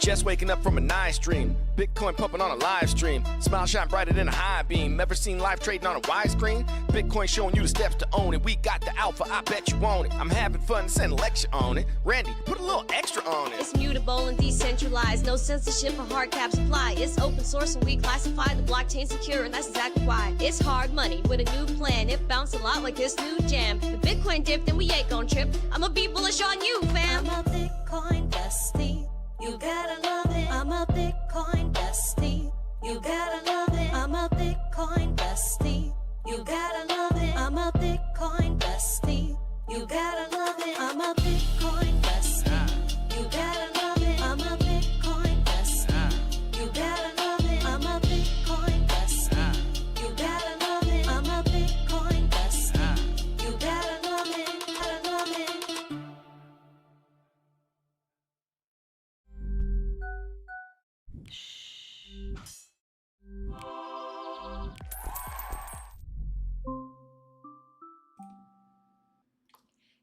Just waking up from a nice dream. Bitcoin pumping on a live stream. Smile shine brighter than a high beam. Ever seen live trading on a widescreen? Bitcoin showing you the steps to own it. We got the alpha, I bet you want it. I'm having fun, send a lecture on it. Randy, put a little extra on it. It's mutable and decentralized. No censorship or hard caps apply. It's open source and we classify the blockchain secure, and that's exactly why. It's hard money with a new plan. It bounced a lot like this new jam. If Bitcoin dipped, then we ain't gon' trip. I'ma be bullish on you, fam. I'm a Bitcoin bestie. You gotta love it. I'm a Bitcoin bestie. You gotta love it. I'm a Bitcoin bestie. You gotta love it. I'm a Bitcoin bestie. You gotta love it. I'm a Bitcoin bestie. You gotta love it. I'm a Bitcoin bestie. You gotta love it. I'm a Bitcoin bestie. You gotta love it. I'm a Bitcoin bestie. You gotta love it. Gotta love it.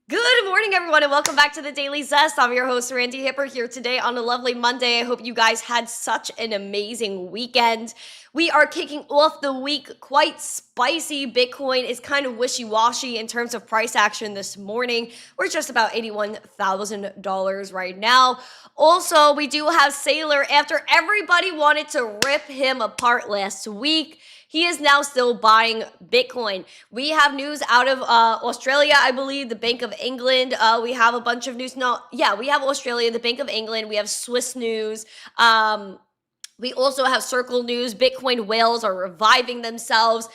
Good morning, everyone, and welcome back to the Daily Zest. I'm your host, Randi Hipper, here today on a lovely Monday. I hope you guys had such an amazing weekend. We are kicking off the week quite spicy. Bitcoin is kind of wishy-washy in terms of price action this morning. We're just about $81,000 right now. Also, we do have Sailor. After everybody wanted to rip him apart last week, he is now still buying Bitcoin. We have news out of Australia, I believe, the Bank of England. We have a bunch of news. We have Australia, the Bank of England. We have Swiss news. We also have Circle news. Bitcoin whales are reviving themselves.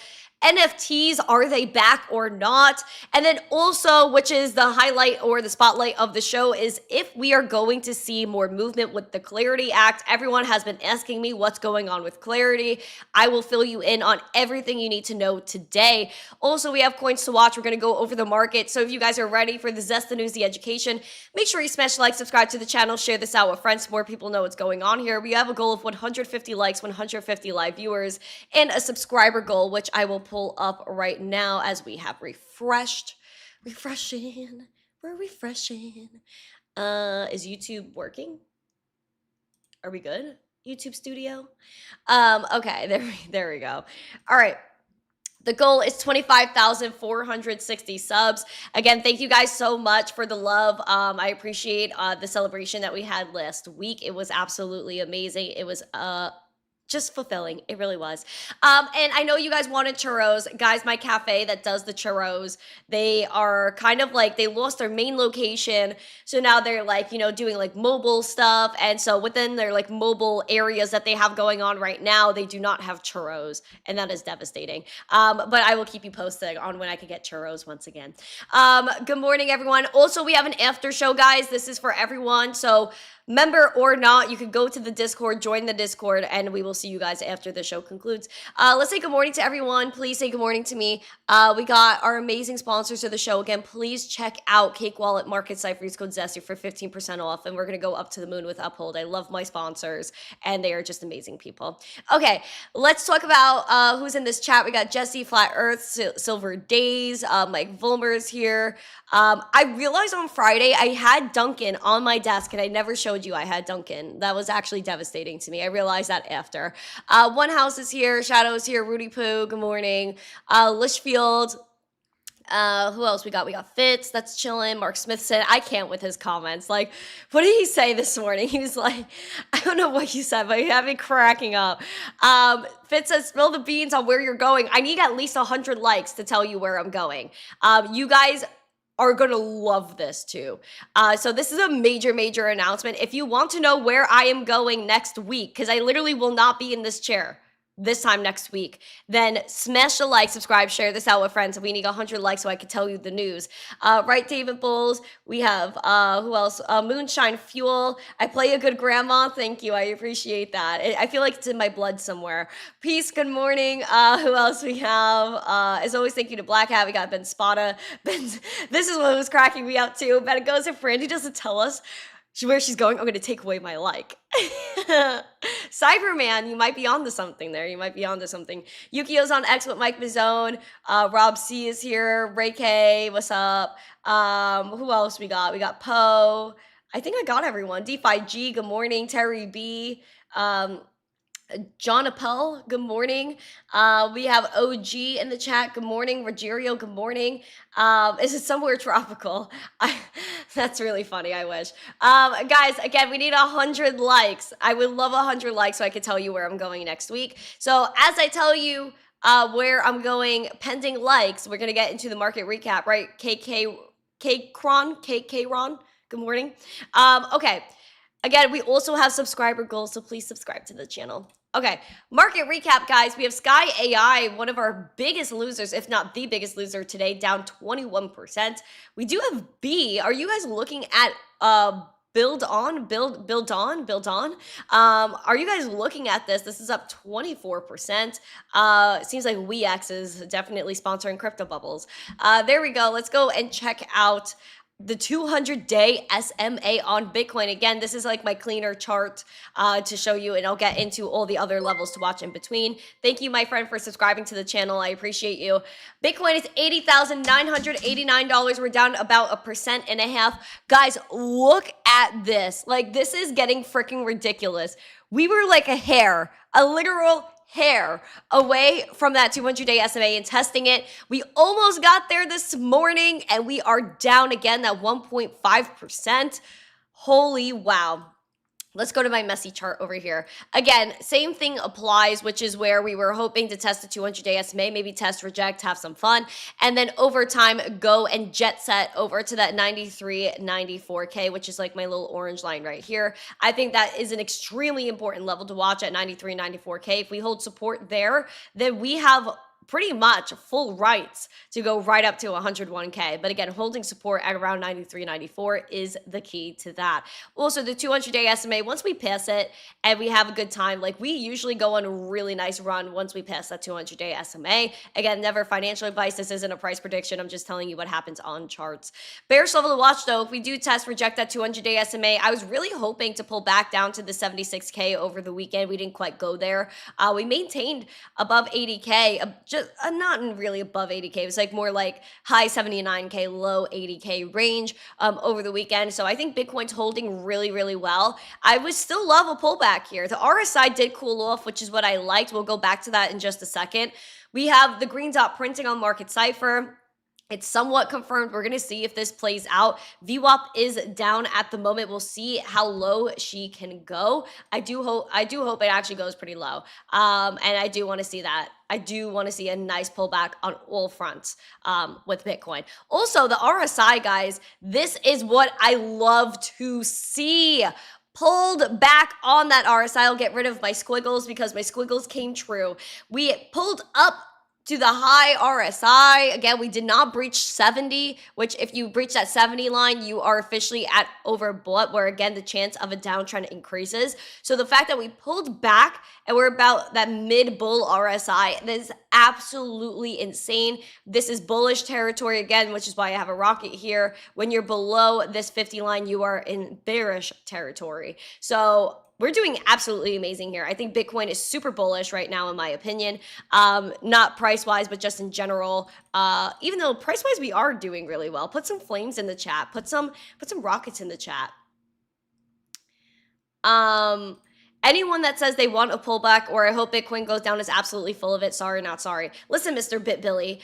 NFTs, are they back or not? And then also, which is the highlight or the spotlight of the show, is if we are going to see more movement with the Clarity Act. Everyone has been asking me what's going on with Clarity. I will fill you in on everything you need to know today. Also, we have coins to watch. We're going to go over the market. So if you guys are ready for the Zest, the news, the education, make sure you smash like, subscribe to the channel, share this out with friends so more people know what's going on here. We have a goal of 150 likes, 150 live viewers, and a subscriber goal, which I will pull up right now as we have refreshing. We're refreshing. Is YouTube working? Are we good? YouTube Studio? Okay, there we go. All right. The goal is 25,460 subs. Again, thank you guys so much for the love. I appreciate the celebration that we had last week. It was absolutely amazing. It was just fulfilling. It really was. And I know you guys wanted churros. Guys, my cafe that does the churros, they are kind of like, they lost their main location. So now they're like, you know, doing like mobile stuff. And so within their like mobile areas that they have going on right now, they do not have churros. And that is devastating. But I will keep you posted on when I can get churros once again. Good morning, everyone. Also, we have an after show, guys. This is for everyone. So member or not, you could go to the Discord, join the Discord, and we will see you guys after the show concludes. Let's say good morning to everyone. Please say good morning to me. We got our amazing sponsors of the show. Again, please check out Cake Wallet, Market Cipher, use code ZESTY for 15% off, and we're going to go up to the moon with Uphold. I love my sponsors, and they are just amazing people. Okay, let's talk about who's in this chat. We got Jesse, Flat Earth, Silver Days, Mike Volmer's here. I realized on Friday I had Duncan on my desk, and I never showed you I had Duncan. That was actually devastating to me. I realized that after. One House is here. Shadow's here. Rudy Poo, good morning. Lishfield. Who else we got? We got Fitz, that's chilling. Mark Smithson. I can't with his comments. Like, what did he say this morning? He was like, I don't know what he said, but he had me cracking up. Fitz says, spill the beans on where you're going. I need at least 100 likes to tell you where I'm going. You guys are going to love this too. So this is a major announcement. If you want to know where I am going next week, because I literally will not be in this chair this time next week, then smash the like, subscribe, share this out with friends. We need 100 likes so I can tell you the news. Right, David Bulls. We have, who else? Moonshine Fuel. I play a good grandma. Thank you. I appreciate that. I feel like it's in my blood somewhere. Peace. Good morning. Who else we have? As always, thank you to Black Hat. We got Ben Spada. This is what was cracking me up too. Ben goes, if Randy doesn't tell us where she's going, I'm going to take away my like. Cyberman, you might be onto something there. You might be onto something. Yukio's on X with Mike Mazzone. Rob C is here. Ray K, what's up? Who else we got? We got Poe. I think I got everyone. DeFi G, good morning. Terry B, John Appel, good morning. We have OG in the chat. Good morning. Rogerio, good morning. Is it somewhere tropical? That's really funny. I wish. Guys, again, we need 100 likes. I would love 100 likes so I could tell you where I'm going next week. So as I tell you where I'm going, pending likes, we're going to get into the market recap, right? KK Ron, good morning. Okay. Again, we also have subscriber goals, so please subscribe to the channel. Okay, market recap, guys. We have Sky AI, one of our biggest losers, if not the biggest loser today, down 21%. We do have B. Are you guys looking at Build on? Are you guys looking at this? This is up 24%. Seems like WeX is definitely sponsoring crypto bubbles. There we go. Let's go and check out the 200-day SMA on Bitcoin. Again, this is like my cleaner chart to show you, and I'll get into all the other levels to watch in between. Thank you, my friend, for subscribing to the channel. I appreciate you. Bitcoin is $80,989. We're down about 1.5%. Guys, look at this. Like, this is getting freaking ridiculous. We were like a hair, a literal hair away from that 200-day SMA and testing it. We almost got there this morning, and we are down again at 1.5%. Holy wow. Let's go to my messy chart over here. Again, same thing applies, which is where we were hoping to test the 200-day SMA, maybe test, reject, have some fun, and then over time, go and jet set over to that 93, 94K, which is like my little orange line right here. I think that is an extremely important level to watch at 93, 94K. If we hold support there, then we have pretty much full rights to go right up to 101K. But again, holding support at around 93, 94 is the key to that. Also, the 200-day SMA, once we pass it and we have a good time, like we usually go on a really nice run once we pass that 200-day SMA. Again, never financial advice. This isn't a price prediction. I'm just telling you what happens on charts. Bearish level to watch, though, if we do test, reject that 200-day SMA, I was really hoping to pull back down to the 76K over the weekend. We didn't quite go there. We maintained above 80K, not really above 80K. It was like more like high 79K, low 80K range over the weekend. So I think Bitcoin's holding really, really well. I would still love a pullback here. The RSI did cool off, which is what I liked. We'll go back to that in just a second. We have the green dot printing on market Cipher. It's somewhat confirmed. We're going to see if this plays out. VWAP is down at the moment. We'll see how low she can go. I do hope it actually goes pretty low. And I do want to see that. I do want to see a nice pullback on all fronts with Bitcoin. Also, the RSI, guys, this is what I love to see. Pulled back on that RSI. I'll get rid of my squiggles because my squiggles came true. We pulled up to the high RSI. Again, we did not breach 70, which if you breach that 70 line, you are officially at overbought, where again, the chance of a downtrend increases. So the fact that we pulled back and we're about that mid-bull RSI, that is absolutely insane. This is bullish territory again, which is why I have a rocket here. When you're below this 50 line, you are in bearish territory. So we're doing absolutely amazing here. I think Bitcoin is super bullish right now, in my opinion. Not price-wise, but just in general. Even though price-wise we are doing really well. Put some flames in the chat. Put some rockets in the chat. Anyone that says they want a pullback or I hope Bitcoin goes down is absolutely full of it. Sorry, not sorry. Listen, Mr. BitBilly,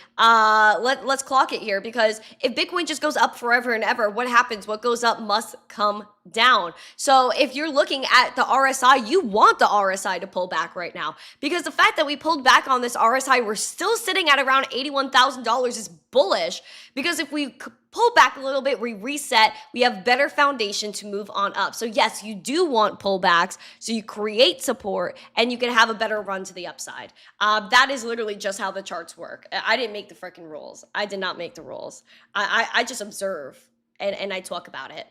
let's clock it here, because if Bitcoin just goes up forever and ever, what happens? What goes up must come down. So if you're looking at the RSI, you want the RSI to pull back right now, because the fact that we pulled back on this RSI, we're still sitting at around $81,000 is bullish, because if we pull back a little bit, we reset, we have better foundation to move on up. So yes, you do want pullbacks, so you create support and you can have a better run to the upside. That is literally just how the charts work. I didn't make the freaking rules. I did not make the rules. I just observe and I talk about it.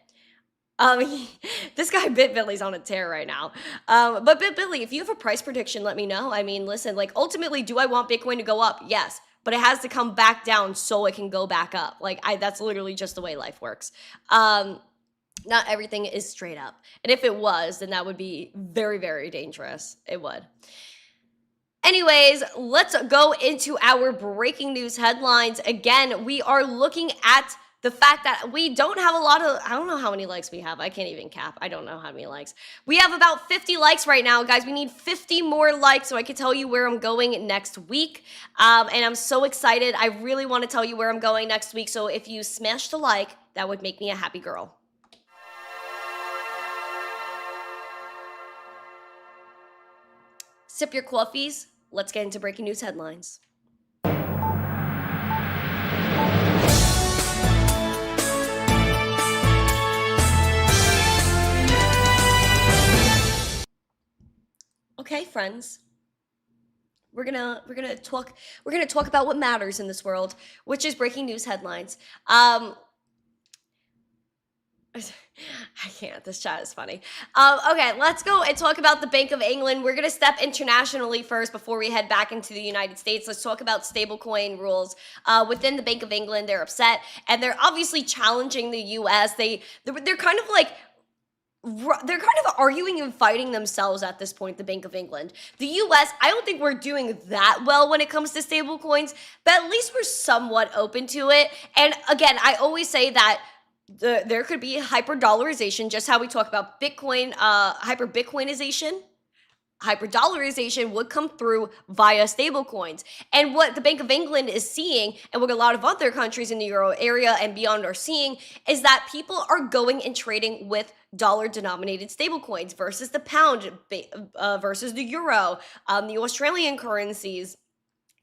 This guy BitBilly's on a tear right now. But BitBilly, if you have a price prediction, let me know. I mean, listen, like ultimately, do I want Bitcoin to go up? Yes. But it has to come back down so it can go back up. Like that's literally just the way life works. Not everything is straight up. And if it was, then that would be very, very dangerous. It would. Anyways, let's go into our breaking news headlines. Again, we are looking at the fact that we don't have a lot of, I don't know how many likes we have. I can't even cap. I don't know how many likes. We have about 50 likes right now, guys. We need 50 more likes so I can tell you where I'm going next week. And I'm so excited. I really want to tell you where I'm going next week. So if you smash the like, that would make me a happy girl. Sip your coffees. Let's get into breaking news headlines. Okay, friends. We're gonna talk about what matters in this world, which is breaking news headlines. I can't. This chat is funny. Okay, let's go and talk about the Bank of England. We're going to step internationally first before we head back into the United States. Let's talk about stablecoin rules. Within the Bank of England, they're upset, and they're obviously challenging the U.S. They're kind of like, they're kind of arguing and fighting themselves at this point, the Bank of England. The US, I don't think we're doing that well when it comes to stablecoins, but at least we're somewhat open to it. And again, I always say that there could be hyper-dollarization, just how we talk about Bitcoin, hyper-Bitcoinization. Hyper-dollarization would come through via stablecoins. And what the Bank of England is seeing, and what a lot of other countries in the Euro area and beyond are seeing, is that people are going and trading with dollar-denominated stablecoins versus the pound, versus the euro, the Australian currencies,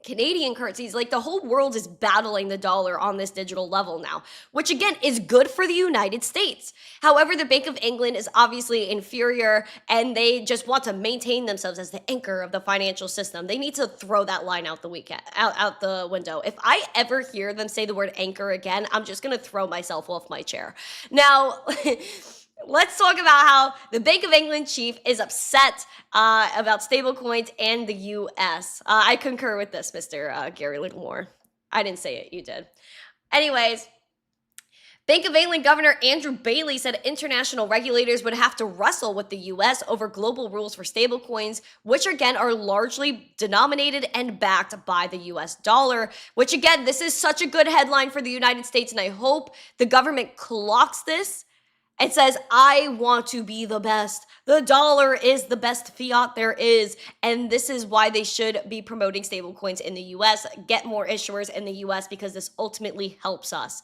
Canadian currencies. Like, the whole world is battling the dollar on this digital level now, which again is good for the United States. However, the Bank of England is obviously inferior, and they just want to maintain themselves as the anchor of the financial system. They need to throw that line out the window. If I ever hear them say the word anchor again, I'm just gonna throw myself off my chair. Now, let's talk about how the Bank of England chief is upset about stablecoins and the U.S. I concur with this, Mr. Gary Littlemore. I didn't say it, you did. Anyways, Bank of England Governor Andrew Bailey said international regulators would have to wrestle with the U.S. over global rules for stablecoins, which again are largely denominated and backed by the U.S. dollar, which again, this is such a good headline for the United States, and I hope the government clocks this. It says, I want to be the best. The dollar is the best fiat there is. And this is why they should be promoting stablecoins in the US, get more issuers in the US, because this ultimately helps us.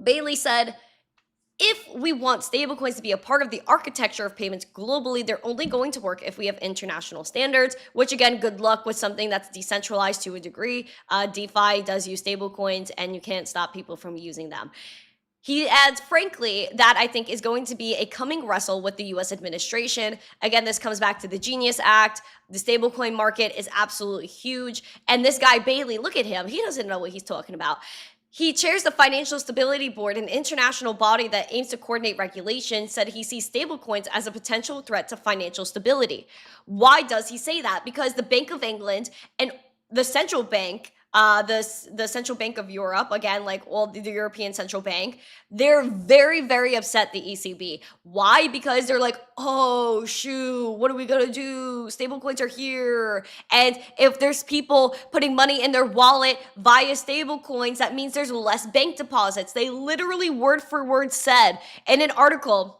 Bailey said, if we want stablecoins to be a part of the architecture of payments globally, they're only going to work if we have international standards, which again, good luck with something that's decentralized to a degree. DeFi does use stablecoins, and you can't stop people from using them. He adds, frankly, that I think is going to be a coming wrestle with the U.S. administration. Again, this comes back to the Genius Act. The stablecoin market is absolutely huge. And this guy, Bailey, look at him. He doesn't know what he's talking about. He chairs the Financial Stability Board, an international body that aims to coordinate regulation, said he sees stablecoins as a potential threat to financial stability. Why does he say that? Because the Bank of England and the central bank, the Central Bank of Europe, again, like all the European Central Bank, they're very, very upset, the ECB. Why? Because they're like, oh, shoot, what are we going to do? Stablecoins are here. And if there's people putting money in their wallet via stablecoins, that means there's less bank deposits. They literally word for word said in an article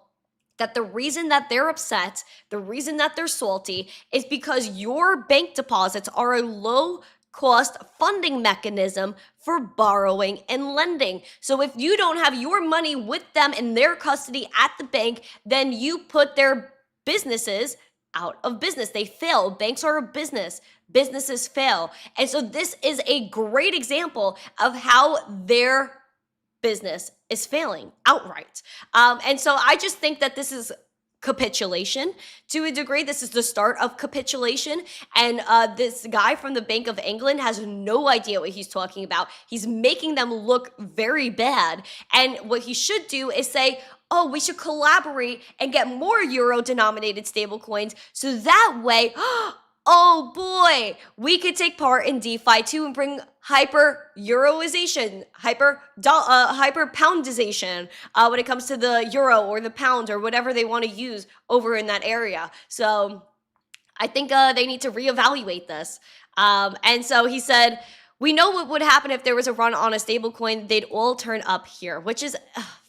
that the reason that they're upset, the reason that they're salty, is because your bank deposits are a low cost funding mechanism for borrowing and lending. So if you don't have your money with them in their custody at the bank, then you put their businesses out of business. They fail. Banks are a business. Businesses fail. And so this is a great example of how their business is failing outright. And so I just think that this is capitulation to a degree. This is the start of capitulation. And this guy from the Bank of England has no idea what he's talking about. He's making them look very bad. And what he should do is say, oh, we should collaborate and get more euro-denominated stablecoins, so that way, oh boy, we could take part in DeFi too and bring hyper-euroization, hyper-poundization when it comes to the euro or the pound or whatever they want to use over in that area. So I think they need to reevaluate this. And so he said, we know what would happen if there was a run on a stablecoin. They'd all turn up here, which is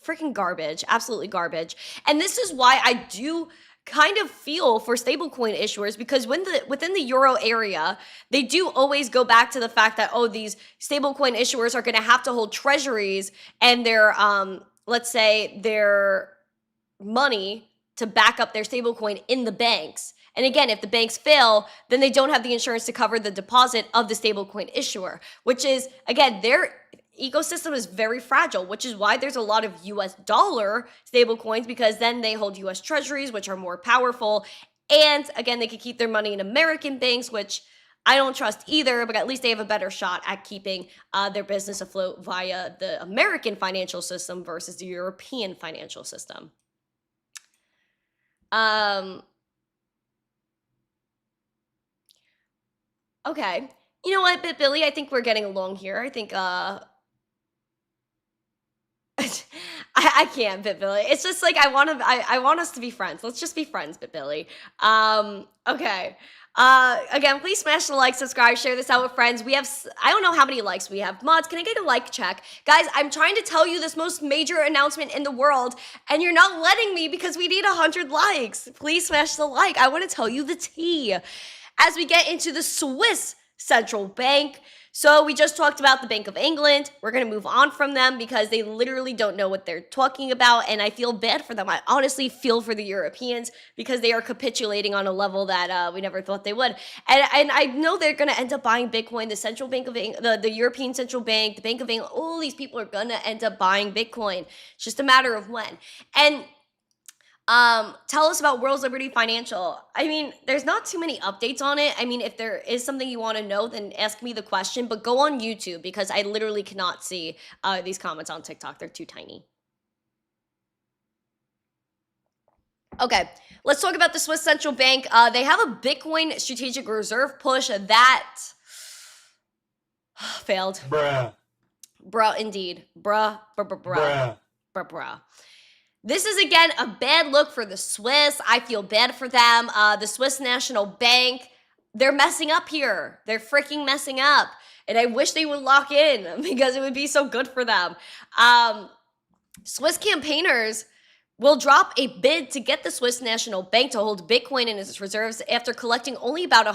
freaking garbage, absolutely garbage. And this is why I do kind of feel for stablecoin issuers, because within the euro area, they do always go back to the fact that, oh, these stablecoin issuers are going to have to hold treasuries and their let's say their money to back up their stablecoin in the banks. And again, if the banks fail, then they don't have the insurance to cover the deposit of the stablecoin issuer, which is, again, their ecosystem is very fragile, which is why there's a lot of US dollar stablecoins, because then they hold US treasuries, which are more powerful. And again, they could keep their money in American banks, which I don't trust either, but at least they have a better shot at keeping their business afloat via the American financial system versus the European financial system. Okay. You know what, Billy? I think we're getting along here. I think I can't, Billy. It's just like I want us to be friends. Let's just be friends, Billy. Okay. Again, please smash the like, subscribe, share this out with friends. We have, I don't know how many likes we have. Mods, can I get a like check? Guys, I'm trying to tell you this most major announcement in the world, and you're not letting me because we need 100 likes. Please smash the like. I want to tell you the tea. As we get into the Swiss central bank, so we just talked about the Bank of England. We're going to move on from them because they literally don't know what they're talking about, and I feel bad for them. I honestly feel for the Europeans because they are capitulating on a level that we never thought they would. And I know they're going to end up buying Bitcoin. The central bank of the European Central Bank, the Bank of England, all these people are going to end up buying Bitcoin. It's just a matter of when. And tell us about World's Liberty Financial. I mean, there's not too many updates on it. I mean, if there is something you want to know, then ask me the question, but go on YouTube because I literally cannot see these comments on TikTok. They're too tiny. Okay, let's talk about the Swiss Central Bank. They have a Bitcoin strategic reserve push that failed. Bruh. Bruh, indeed. Bruh. This is, again, a bad look for the Swiss. I feel bad for them. The Swiss National Bank, they're messing up here. They're freaking messing up. And I wish they would lock in because it would be so good for them. Swiss campaigners will drop a bid to get the Swiss National Bank to hold Bitcoin in its reserves after collecting only about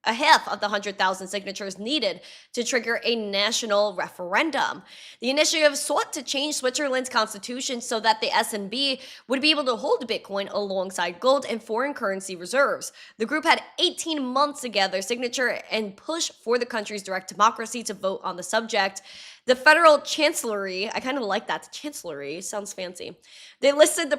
half of the 100,000 signatures needed to trigger a national referendum. The initiative sought to change Switzerland's constitution so that the SNB would be able to hold Bitcoin alongside gold and foreign currency reserves. The group had 18 months to gather signature and push for the country's direct democracy to vote on the subject. The federal chancellery, I kind of like that, chancellery, sounds fancy. They listed the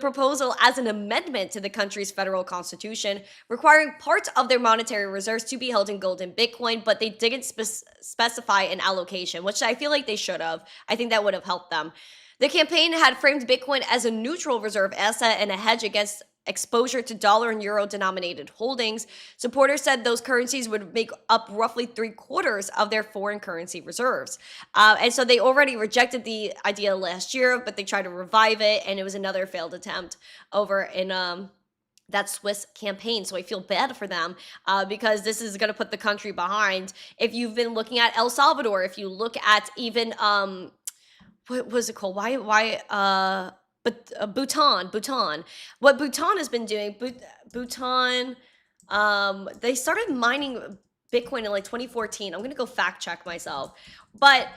proposal as an amendment to the country's federal constitution, requiring parts of their monetary reserves to be held in gold and Bitcoin, but they didn't specify an allocation, which I feel like they should have. I think that would have helped them. The campaign had framed Bitcoin as a neutral reserve asset and a hedge against exposure to dollar and euro denominated holdings. Supporters said those currencies would make up roughly 3/4 of their foreign currency reserves. And so they already rejected the idea last year, but they tried to revive it, and it was another failed attempt over in that Swiss campaign. So I feel bad for them because this is going to put the country behind. If you've been looking at El Salvador, if you look at even what was it called? But Bhutan. What Bhutan has been doing, Bhutan, they started mining Bitcoin in like 2014. I'm going to go fact check myself. But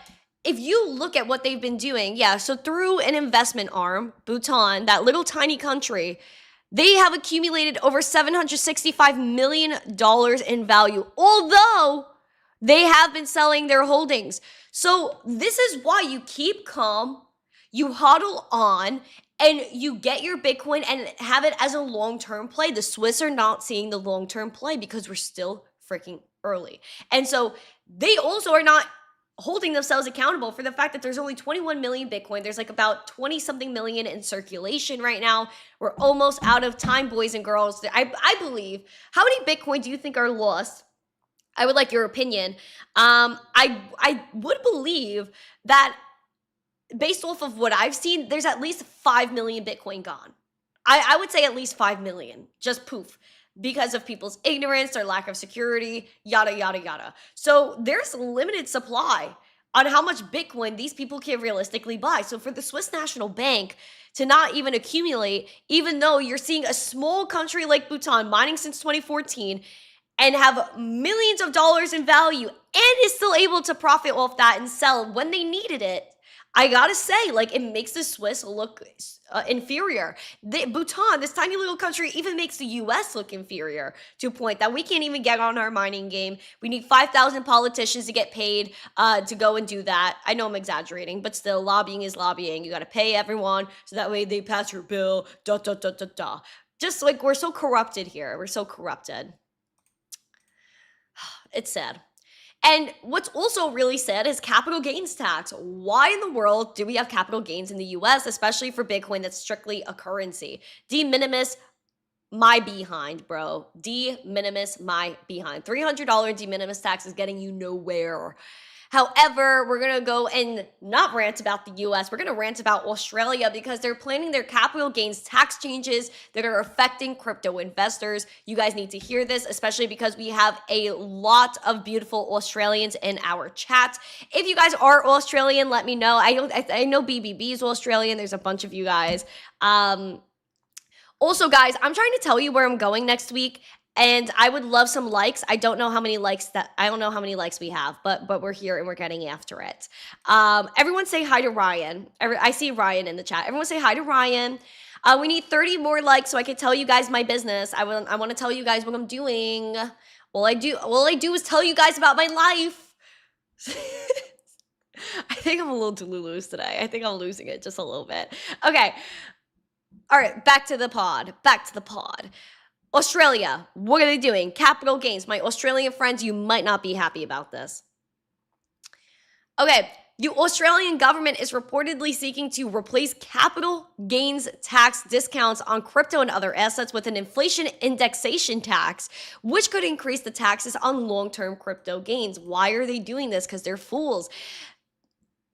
if you look at what they've been doing, yeah, so through an investment arm, Bhutan, that little tiny country, they have accumulated over $765 million in value, although they have been selling their holdings. So this is why you keep calm, you hodl on, and you get your Bitcoin and have it as a long-term play. The Swiss are not seeing the long-term play because we're still freaking early. And so they also are not holding themselves accountable for the fact that there's only 21 million Bitcoin. There's like about 20-something million in circulation right now. We're almost out of time, boys and girls. I believe. How many Bitcoin do you think are lost? I would like your opinion. I would believe that based off of what I've seen, there's at least 5 million Bitcoin gone. I would say at least 5 million. Just poof. because of people's ignorance, their lack of security, yada, yada, yada. So there's limited supply on how much Bitcoin these people can realistically buy. So for the Swiss National Bank to not even accumulate, even though you're seeing a small country like Bhutan mining since 2014 and have millions of dollars in value and is still able to profit off that and sell when they needed it, I gotta say, like, it makes the Swiss look inferior. Bhutan, this tiny little country, even makes the US look inferior to a point that we can't even get on our mining game. We need 5,000 politicians to get paid to go and do that. I know I'm exaggerating, but still, lobbying is lobbying. You gotta pay everyone so that way they pass your bill, Just like, we're so corrupted here. We're so corrupted. It's sad. And what's also really sad is capital gains tax. Why in the world do we have capital gains in the US, especially for Bitcoin that's strictly a currency? De minimis my behind, bro. De minimis my behind. $300 de minimis tax is getting you nowhere. However, we're going to go and not rant about the US. We're going to rant about Australia because they're planning their capital gains tax changes that are affecting crypto investors. You guys need to hear this, especially because we have a lot of beautiful Australians in our chat. If you guys are Australian, let me know. I know BBB is Australian. There's a bunch of you guys. Also, guys, I'm trying to tell you where I'm going next week. And I would love some likes. I don't know how many likes we have, but we're here and we're getting after it. Everyone say hi to Ryan. I see Ryan in the chat. Everyone say hi to Ryan. We need 30 more likes so I can tell you guys my business. I want to tell you guys what I'm doing. All I do is tell you guys about my life. I think I'm a little delulu today. I think I'm losing it just a little bit. Okay. All right, back to the pod. Australia, what are they doing? Capital gains. My Australian friends, you might not be happy about this. Okay, the Australian government is reportedly seeking to replace capital gains tax discounts on crypto and other assets with an inflation indexation tax, which could increase the taxes on long-term crypto gains. Why are they doing this? Because they're fools.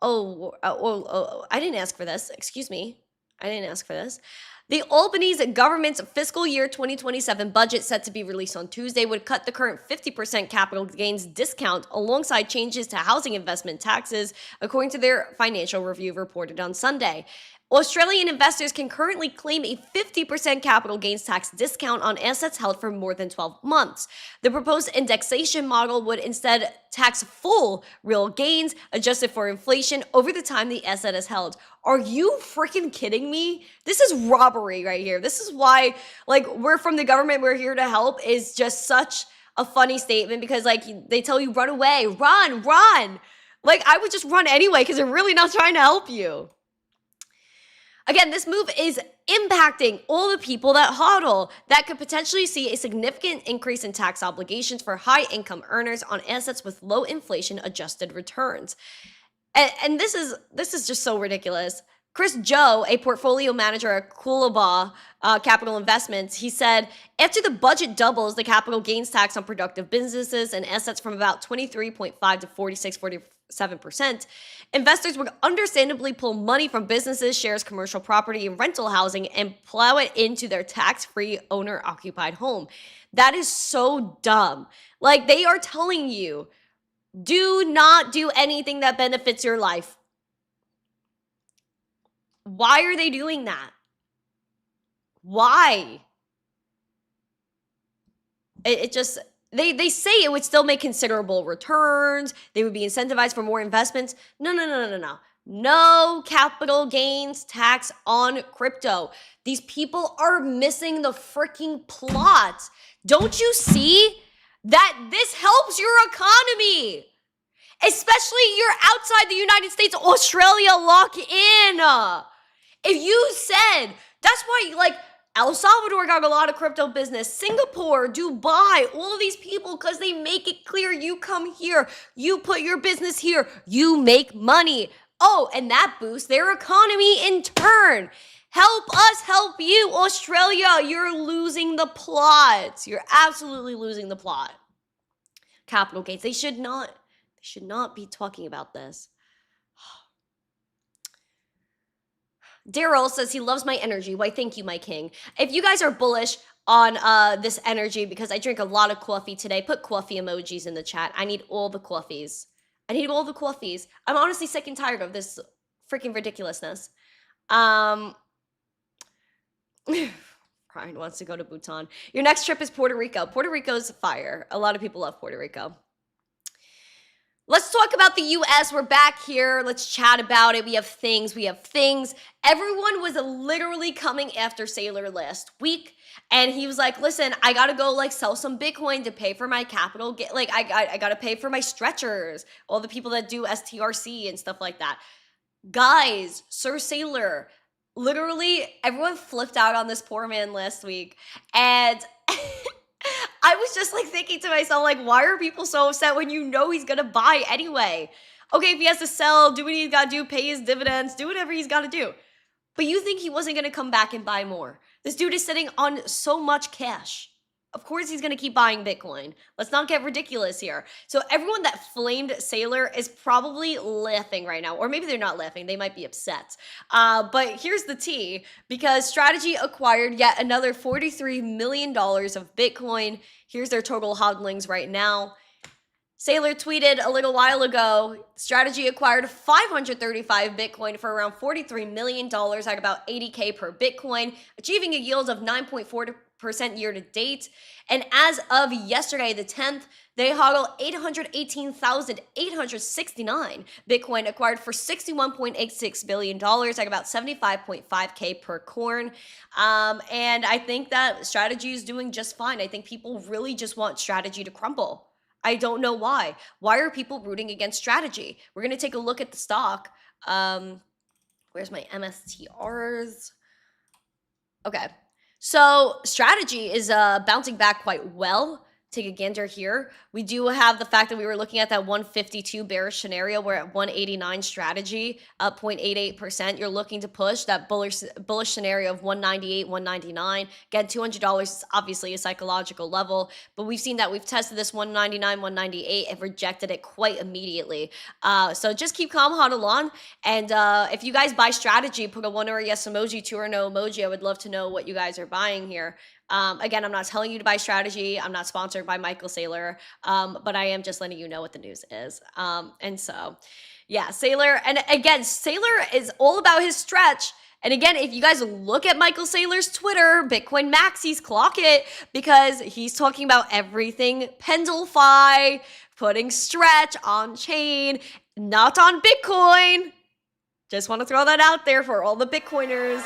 I didn't ask for this. Excuse me. I didn't ask for this. The Albanese government's fiscal year 2027 budget, set to be released on Tuesday, would cut the current 50% capital gains discount alongside changes to housing investment taxes, according to their financial review reported on Sunday. Australian investors can currently claim a 50% capital gains tax discount on assets held for more than 12 months. The proposed indexation model would instead tax full real gains adjusted for inflation over the time the asset is held. Are you freaking kidding me? This is robbery right here. This is why, like, we're from the government, we're here to help is just such a funny statement because, like, they tell you run away, run. Like, I would just run anyway because they're really not trying to help you. Again, this move is impacting all the people that hodl, that could potentially see a significant increase in tax obligations for high-income earners on assets with low inflation-adjusted returns. And this is just so ridiculous. Chris Joe, a portfolio manager at Coolabah Capital Investments, he said, after the budget doubles the capital gains tax on productive businesses and assets from about 23.5 to 47%, investors would understandably pull money from businesses, shares, commercial property, and rental housing and plow it into their tax-free owner-occupied home. That is so dumb. Like, they are telling you, do not do anything that benefits your life. Why are they doing that? Why? It just, they say it would still make considerable returns. They would be incentivized for more investments. No. No capital gains tax on crypto. These people are missing the freaking plot. Don't you see that this helps your economy? Especially you're outside the United States, Australia, lock in. If you said, that's why, like, El Salvador got a lot of crypto business, Singapore, Dubai, all of these people, because they make it clear you come here, you put your business here, you make money. Oh, and that boosts their economy in turn. Help us help you, Australia. You're losing the plot. You're absolutely losing the plot. Capital gains. They should not be talking about this. Daryl says he loves my energy. Why, thank you, my king. If you guys are bullish on this energy, because I drink a lot of coffee today, put coffee emojis in the chat. I need all the coffees. I need all the coffees. I'm honestly sick and tired of this freaking ridiculousness. Brian wants to go to Bhutan. Your next trip is Puerto Rico. Puerto Rico's fire. A lot of people love Puerto Rico. Let's talk about the US. We're back here. Let's chat about it. We have things. Everyone was literally coming after Saylor last week. And he was like, listen, I got to go like sell some Bitcoin to pay for my capital. I got to pay for my stretchers. All the people that do STRC and stuff like that. Guys, Sir Saylor, literally everyone flipped out on this poor man last week. And I was just like thinking to myself, like, why are people so upset when you know he's gonna buy anyway? Okay, if he has to sell, do what he's gotta do, pay his dividends, do whatever he's gotta do. But you think he wasn't gonna come back and buy more? This dude is sitting on so much cash. Of course he's gonna keep buying Bitcoin. Let's not get ridiculous here. So everyone that flamed Saylor is probably laughing right now. Or maybe they're not laughing, they might be upset. But here's the tea, because Strategy acquired yet another $43 million of Bitcoin. Here's their total hodlings right now. Saylor tweeted a little while ago, Strategy acquired 535 Bitcoin for around $43 million at about 80K per Bitcoin, achieving a yield of 9.4% year to date. And as of yesterday, the 10th, they hodl 818,869 Bitcoin acquired for $61.86 billion at about 75.5K per coin. And I think that Strategy is doing just fine. I think people really just want Strategy to crumble. I don't know why. Why are people rooting against Strategy? We're going to take a look at the stock. Where's my MSTRs? Okay. So Strategy is bouncing back quite well. Take a gander here. We do have the fact that we were looking at that 152 bearish scenario. We're at 189 Strategy, up 0.88%. You're looking to push that bullish scenario of 198, 199. Again, $200 is obviously a psychological level, but we've seen that we've tested this 199, 198 and rejected it quite immediately. So just keep calm, huddle on. And if you guys buy Strategy, put a 1 or a yes emoji, 2 or no emoji. I would love to know what you guys are buying here. Again, I'm not telling you to buy Strategy. I'm not sponsored by Michael Saylor, but I am just letting you know what the news is. And so, yeah, Saylor. And again, Saylor is all about his stretch. And again, if you guys look at Michael Saylor's Twitter, Bitcoin Maxis, clock it, because he's talking about everything Pendlefi, putting stretch on chain, not on Bitcoin. Just want to throw that out there for all the Bitcoiners,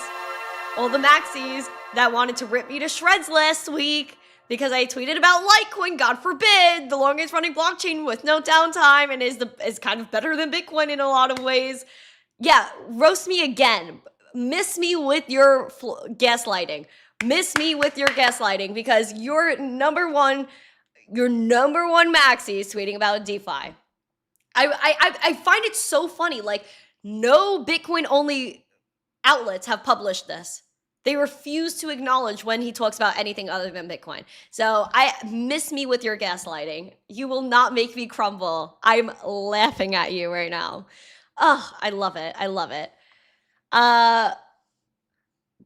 all the Maxis that wanted to rip me to shreds last week because I tweeted about Litecoin, God forbid, the longest running blockchain with no downtime and is kind of better than Bitcoin in a lot of ways. Yeah, roast me again. Miss me with your gaslighting. Miss me with your gaslighting because your number one maxi is tweeting about DeFi. I find it so funny. Like, no Bitcoin only outlets have published this. They refuse to acknowledge when he talks about anything other than Bitcoin. So I miss me with your gaslighting. You will not make me crumble. I'm laughing at you right now. Oh, I love it. I love it.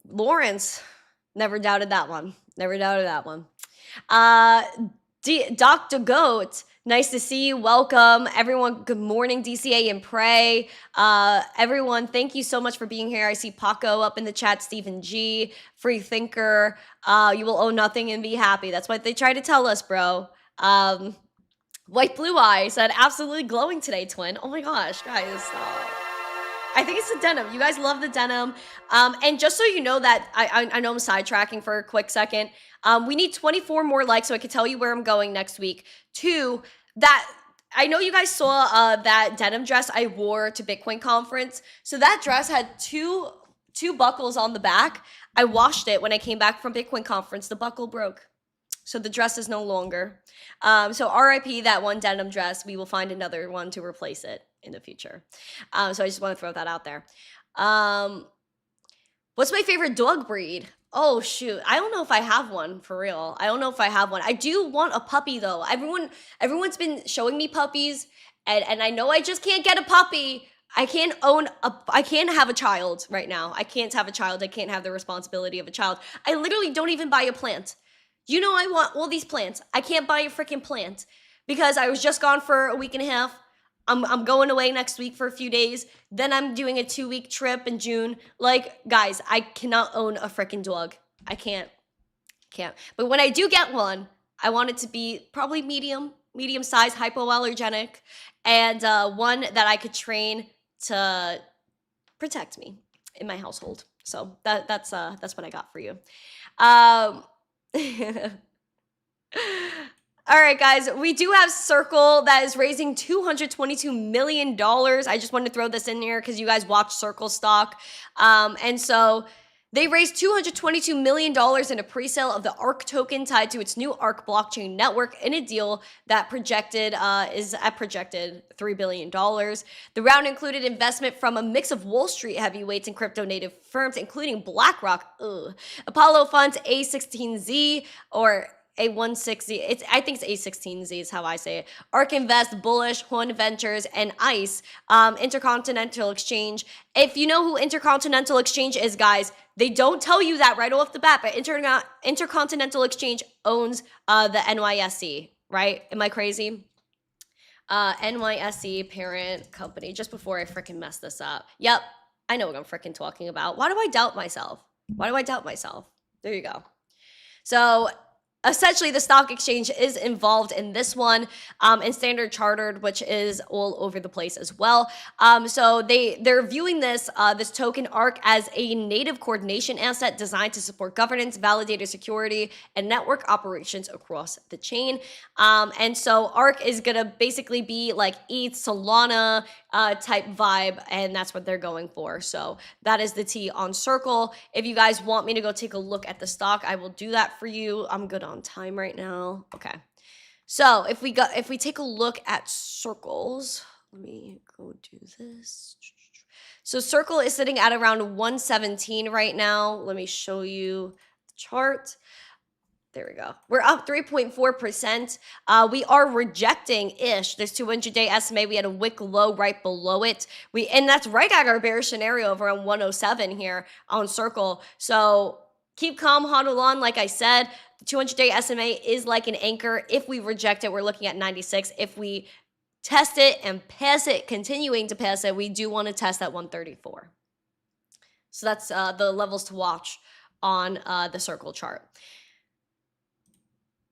Lawrence, never doubted that one. Never doubted that one. Dr. Goat, nice to see you. Welcome. Everyone, good morning, DCA and pray. Everyone, thank you so much for being here. I see Paco up in the chat, Stephen G, Free Thinker. You will own nothing and be happy. That's what they try to tell us, bro. White Blue Eye said, absolutely glowing today, twin. Oh my gosh, guys, stop. I think it's the denim. You guys love the denim. And just so you know that, I know I'm sidetracking for a quick second. We need 24 more likes so I can tell you where I'm going next week. 2, that I know you guys saw that denim dress I wore to Bitcoin conference. So that dress had two buckles on the back. I washed it when I came back from Bitcoin conference. The buckle broke. So the dress is no longer. So RIP that one denim dress. We will find another one to replace it in the future. So I just want to throw that out there. What's my favorite dog breed? Oh, shoot. I don't know if I have one, for real. I don't know if I have one. I do want a puppy, though. Everyone's been showing me puppies, and I know I just can't get a puppy, I can't have a child right now. I can't have a child. I can't have the responsibility of a child. I literally don't even buy a plant. You know, I want all these plants. I can't buy a freaking plant because I was just gone for a week and a half. I'm going away next week for a few days. Then I'm doing a 2-week trip in June. Like, guys, I cannot own a freaking dog. I can't. But when I do get one, I want it to be probably medium size, hypoallergenic, and one that I could train to protect me in my household. So that's what I got for you. All right, guys, we do have Circle that is raising $222 million. I just wanted to throw this in here because you guys watch Circle stock. And so they raised $222 million in a pre-sale of the ARC token tied to its new ARC blockchain network in a deal that is projected $3 billion. The round included investment from a mix of Wall Street heavyweights and crypto native firms, including BlackRock, Apollo Funds, A16Z, or A16Z. I think it's A16Z is how I say it. ARK Invest, Bullish, Horn Ventures, and ICE, Intercontinental Exchange. If you know who Intercontinental Exchange is, guys, they don't tell you that right off the bat, but Intercontinental Exchange owns the NYSE, right? Am I crazy? NYSE parent company, just before I freaking mess this up. Yep, I know what I'm freaking talking about. Why do I doubt myself? There you go. So essentially, the stock exchange is involved in this one, and Standard Chartered, which is all over the place as well. So they're viewing this token ARC as a native coordination asset designed to support governance, validated security, and network operations across the chain. And so ARC is gonna basically be like ETH, Solana type vibe, and that's what they're going for. So that is the T on Circle. If you guys want me to go take a look at the stock, I will do that for you. I'm good on time right now. Okay. So if we take a look at Circles, let me go do this. So Circle is sitting at around 117 right now. Let me show you the chart. There we go. We're up 3.4%. We are rejecting ish this 200-day SMA. We had a wick low right below it. And that's right at our bearish scenario of around 107 here on Circle. So keep calm, hodl on. Like I said, the 200-day SMA is like an anchor. If we reject it, we're looking at 96. If we test it and pass it, continuing to pass it, we do want to test at 134. So that's the levels to watch on the Circle chart.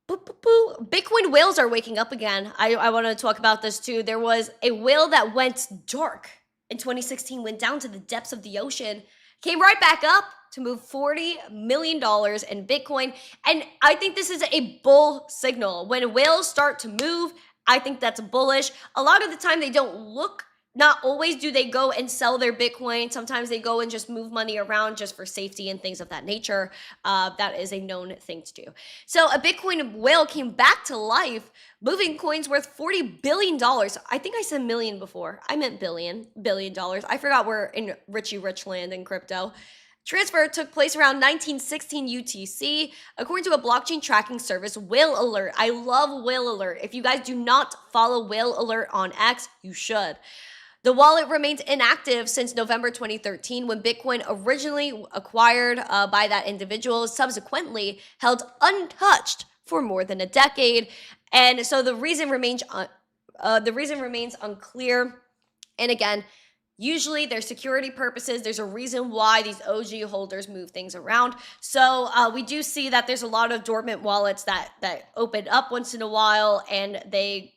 Bitcoin whales are waking up again. I want to talk about this too. There was a whale that went dark in 2016, went down to the depths of the ocean, came right back up to move $40 million in Bitcoin. And I think this is a bull signal. When whales start to move, I think that's bullish. A lot of the time they don't look, not always do they go and sell their Bitcoin. Sometimes they go and just move money around just for safety and things of that nature. That is a known thing to do. So a Bitcoin whale came back to life, moving coins worth $40 billion. I think I said million before. I meant billion dollars. I forgot we're in Richie Rich land in crypto. Transfer took place around 1916 UTC, according to a blockchain tracking service, Whale Alert. I love Whale Alert. If you guys do not follow Whale Alert on X, you should. The wallet remains inactive since November 2013, when Bitcoin originally acquired by that individual, subsequently held untouched for more than a decade. And so the reason remains unclear. And again, usually there's security purposes. There's a reason why these OG holders move things around. So we do see that there's a lot of dormant wallets that open up once in a while, and they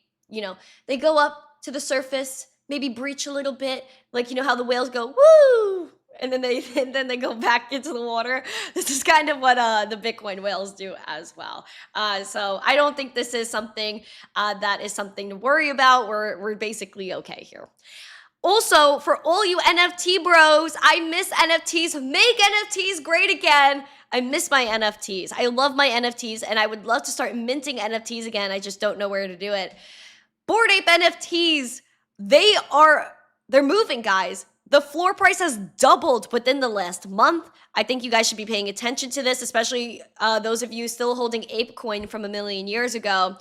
go up to the surface, maybe breach a little bit, like how the whales go woo, and then they go back into the water. This is kind of what the Bitcoin whales do as well. So I don't think this is something that is something to worry about. We're basically okay here. Also, for all you NFT bros, I miss NFTs. Make NFTs great again. I miss my NFTs. I love my NFTs, and I would love to start minting NFTs again. I just don't know where to do it. Bored Ape NFTs, they're moving, guys. The floor price has doubled within the last month. I think you guys should be paying attention to this, especially those of you still holding ApeCoin from a million years ago.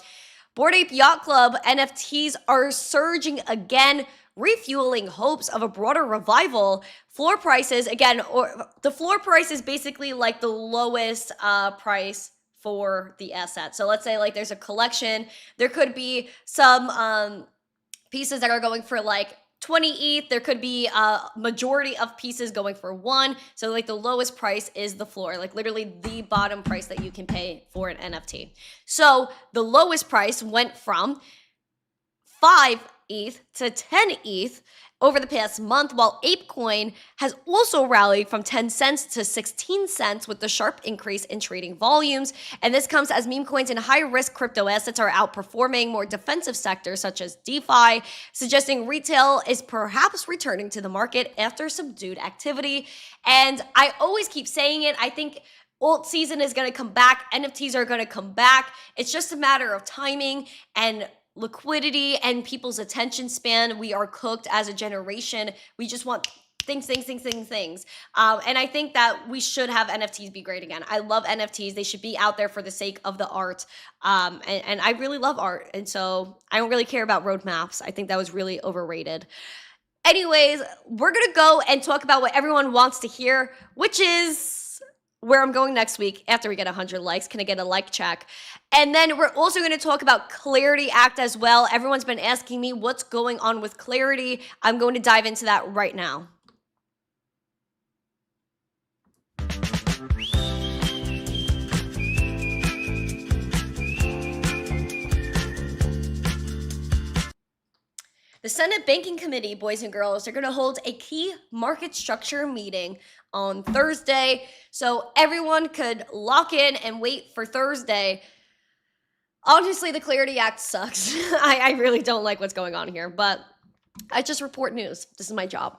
Bored Ape Yacht Club NFTs are surging again, refueling hopes of a broader revival. Floor prices, again, or the floor price is basically like the lowest price for the asset. So let's say like there's a collection, there could be some pieces that are going for like 20 ETH. There could be a majority of pieces going for 1. So like the lowest price is the floor, like literally the bottom price that you can pay for an NFT. So the lowest price went from 5 ETH to 10 ETH over the past month, while ApeCoin has also rallied from 10 cents to 16 cents with the sharp increase in trading volumes. And this comes as meme coins and high-risk crypto assets are outperforming more defensive sectors such as DeFi, suggesting retail is perhaps returning to the market after subdued activity. And I always keep saying it, I think alt season is going to come back, NFTs are going to come back. It's just a matter of timing and liquidity and people's attention span. We are cooked as a generation. We just want things. And I think that we should have NFTs be great again. I love NFTs. They should be out there for the sake of the art. And I really love art. And so I don't really care about roadmaps. I think that was really overrated. Anyways, we're going to go and talk about what everyone wants to hear, which is where I'm going next week after we get 100 likes. Can I get a like check? And then we're also going to talk about Clarity Act as well. Everyone's been asking me what's going on with Clarity. I'm going to dive into that right now. The Senate Banking Committee, boys and girls, are going to hold a key market structure meeting on Thursday. So everyone could lock in and wait for Thursday. Honestly, the Clarity Act sucks. I really don't like what's going on here, but I just report news. This is my job.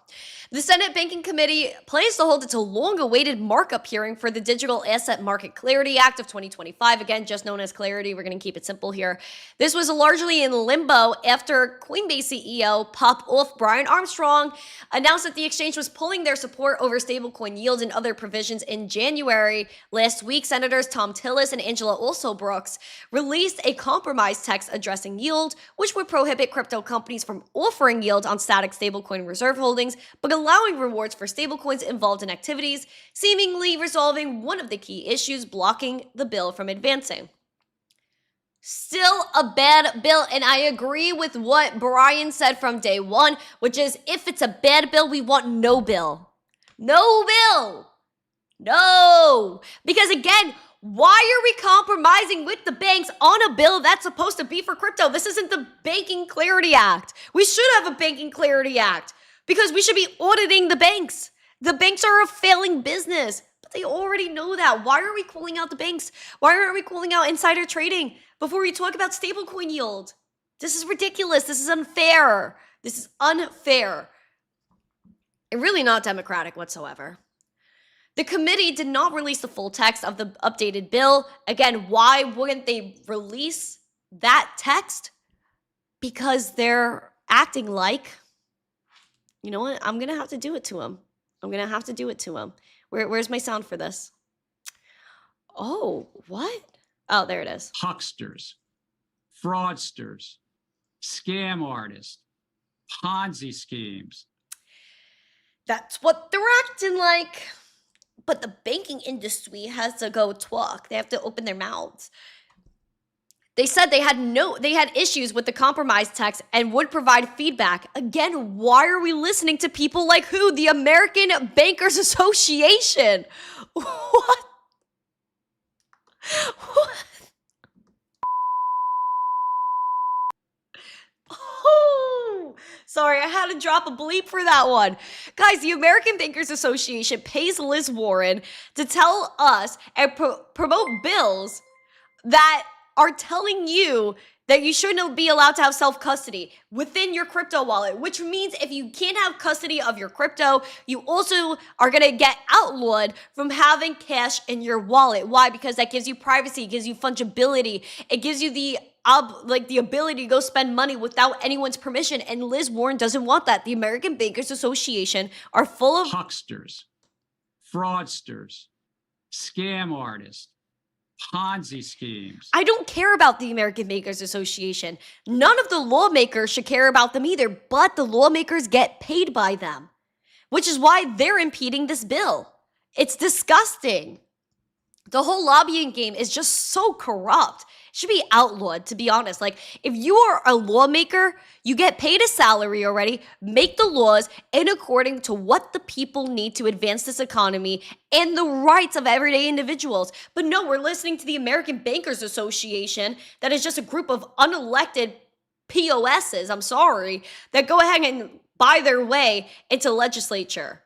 The Senate Banking Committee plans to hold its long-awaited markup hearing for the Digital Asset Market Clarity Act of 2025, again, just known as Clarity. We're going to keep it simple here. This was largely in limbo after Coinbase CEO pop-off Brian Armstrong announced that the exchange was pulling their support over stablecoin yields and other provisions in January. Last week, Senators Tom Tillis and Angela Brooks released a compromise text addressing yield, which would prohibit crypto companies from offering yield on static stablecoin reserve holdings, but allowing rewards for stablecoins involved in activities, seemingly resolving one of the key issues blocking the bill from advancing. Still a bad bill, and I agree with what Brian said from day one, which is if it's a bad bill, we want no bill. No bill. No. Because again, why are we compromising with the banks on a bill that's supposed to be for crypto? This isn't the Banking Clarity Act. We should have a Banking Clarity Act because we should be auditing the banks. The banks are a failing business, but they already know that. Why are we calling out the banks? Why aren't we calling out insider trading before we talk about stablecoin yield? This is ridiculous. This is unfair. This is unfair. And really not democratic whatsoever. The committee did not release the full text of the updated bill. Again, why wouldn't they release that text? Because they're acting like, you know what? I'm going to have to do it to them. I'm going to have to do it to them. Where's my sound for this? Oh, what? Oh, there it is. Hucksters, fraudsters, scam artists, Ponzi schemes. That's what they're acting like. But the banking industry has to go talk. They have to open their mouths. They said they had issues with the compromise text and would provide feedback. Again, why are we listening to people like who? The American Bankers Association. What? What? Oh, sorry, I had to drop a bleep for that one. Guys, the American Bankers Association pays Liz Warren to tell us and promote bills that are telling you that you shouldn't be allowed to have self-custody within your crypto wallet, which means if you can't have custody of your crypto, you also are going to get outlawed from having cash in your wallet. Why? Because that gives you privacy, it gives you fungibility, it gives you the ability to go spend money without anyone's permission, and Liz Warren doesn't want that. The American Bankers Association are full of hucksters, fraudsters, scam artists, Ponzi schemes. I don't care about the American Bankers Association. None of the lawmakers should care about them either, but the lawmakers get paid by them, which is why they're impeding this bill. It's disgusting. The whole lobbying game is just so corrupt. It should be outlawed, to be honest. Like, if you are a lawmaker, you get paid a salary already, make the laws in according to what the people need to advance this economy and the rights of everyday individuals. But no, we're listening to the American Bankers Association, that is just a group of unelected POSs, I'm sorry, that go ahead and buy their way into legislature.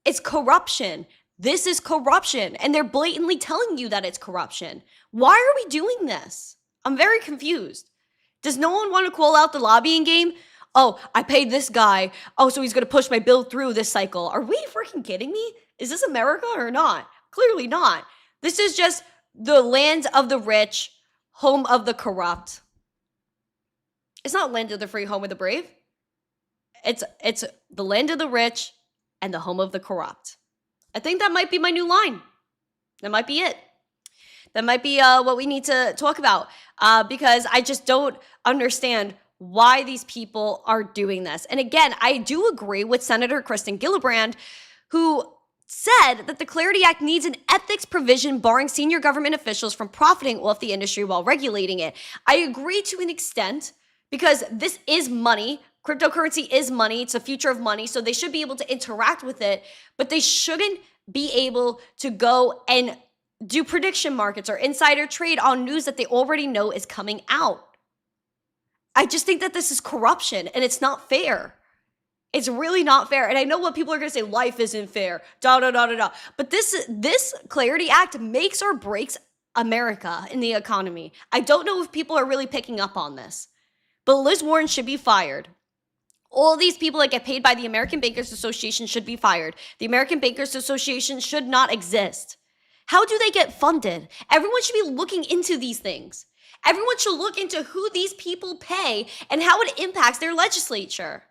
It's corruption. This is corruption, and they're blatantly telling you that it's corruption. Why are we doing this? I'm very confused. Does no one want to call out the lobbying game? Oh, I paid this guy. Oh, so he's going to push my bill through this cycle. Are we freaking kidding me? Is this America or not? Clearly not. This is just the land of the rich, home of the corrupt. It's not land of the free, home of the brave. It's the land of the rich and the home of the corrupt. I think that might be my new line. That might be it. That might be what we need to talk about, because I just don't understand why these people are doing this. And again, I do agree with Senator Kristen Gillibrand, who said that the Clarity Act needs an ethics provision barring senior government officials from profiting off the industry while regulating it. I agree to an extent, because this is money. Cryptocurrency is money. It's the future of money. So they should be able to interact with it, but they shouldn't be able to go and do prediction markets or insider trade on news that they already know is coming out. I just think that this is corruption, and it's not fair. It's really not fair. And I know what people are going to say, life isn't fair, But this Clarity Act makes or breaks America in the economy. I don't know if people are really picking up on this, but Liz Warren should be fired. All these people that get paid by the American Bankers Association should be fired. The American Bankers Association should not exist. How do they get funded? Everyone should be looking into these things. Everyone should look into who these people pay and how it impacts their legislature.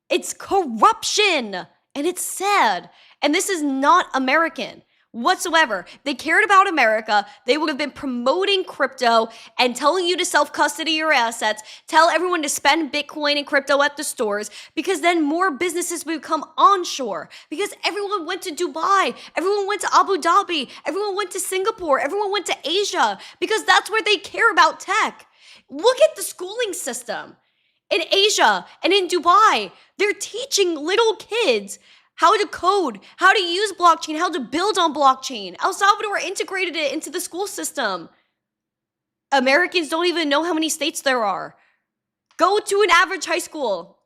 It's corruption, and it's sad. And this is not American whatsoever. They cared about America. They would have been promoting crypto and telling you to self-custody your assets, tell everyone to spend Bitcoin and crypto at the stores, because then more businesses would come onshore, because everyone went to Dubai, everyone went to Abu Dhabi, everyone went to Singapore, everyone went to Asia, because that's where they care about tech. Look at the schooling system in Asia and in Dubai. They're teaching little kids how to code, how to use blockchain, how to build on blockchain. El Salvador integrated it into the school system. Americans don't even know how many states there are. Go to an average high school.